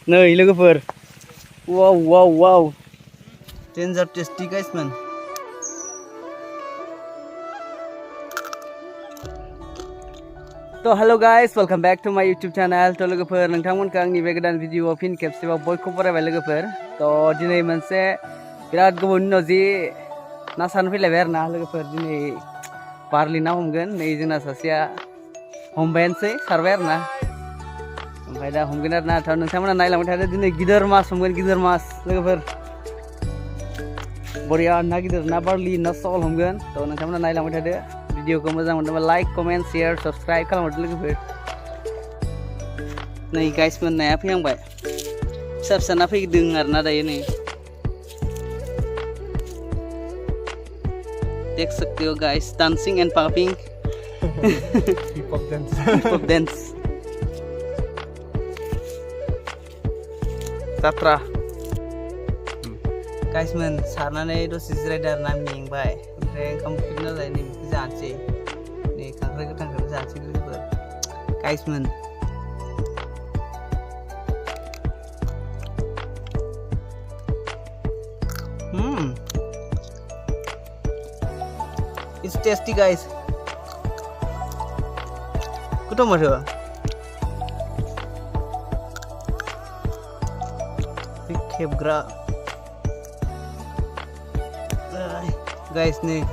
नै लोगोफोर wow wow wow danger tasty guys man तो hello guys welcome back to my YouTube channel तो लोगोफोर नोंथांमोनखौ आंनि बे गोदान भिडिअ फिन खेबसेबाव बयखौबो बरायबाय लोगोफोर तो दिनै मोनसे बिराद गोबावनि उनाव जि ना सारनो फैलायबाय आरो ना लोगोफोर दिनै बारलि ना हमगोन नै जोंना सासेया हमबायानोसै सारबाय आरो ना ओमफ्राय दा हमगोन आरो ना थ' नोंथांमोना नायलांबाय थादो दिनै गिदिर मास हमगोन गिदिर मास लोगोफोर बरिया ना गिदिर ना बारलि ना सल हमगोन थ' नोंथांमोना नायलांबाय थादो भिडिअखौ मोजां मोनदोंबा लाइक कमेन्ट शेयार सब्सक्राइब खालामहरदो लोगोफोर नै गाइसमोन नाया फैहांबाय फिसा फिसा ना फैदों आरो ना दायो नै देख सकते हो guys dancing and popping hip hop dance जात्रा गाइसमोन सारनानै दसे जिरायदों आरो ना मेंबाय ओमफ्राय ओंखाम उखैदों नालाय नै बेखौ जानोसै नै खांख्राइ गोथांखौ जानोसै लोगोफोर गाइसमोन It's tasty guys kuto maru khalmgra guys nih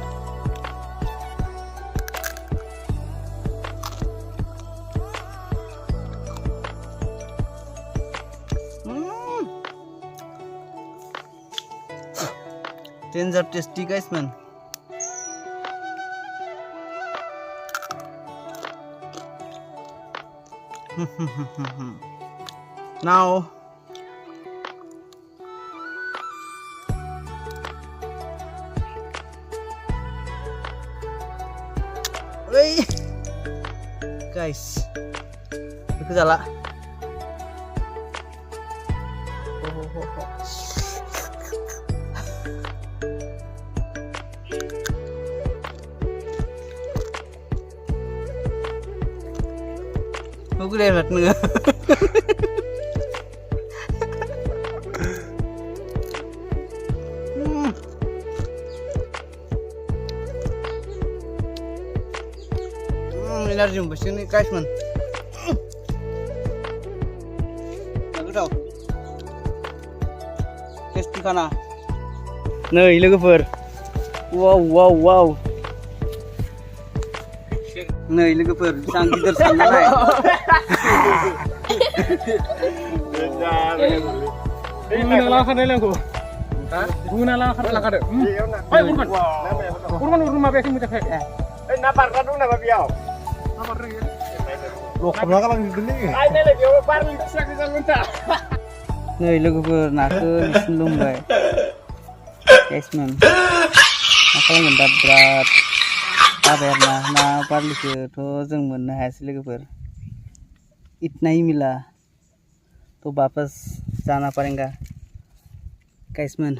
danger tasty guys man now guys itu salah aku udah lihat nih energi besar nih guys man aku tahu tasty kana नै लोगोफोर wow wow wow नै लोगोफोर बेसां गिदिर साननानै Bunala kan lelengku. Bunala kan lakade. Ayo urban. Urban urban ma beking mutak. Napar kan dong napa biau. Napar ring. Lo kemana kan gini? Ay nele biau barli sak sak munta. नै लोगोफोर नाखौ दिसुनलुंबाय guys man नाखौ मोनदा बिराद जाबाय आरो ना बारलिखौथ' जों मोननो हायासै लोगोफोर इतना ही मिला तो वापस जाना पड़ेगा गाइस man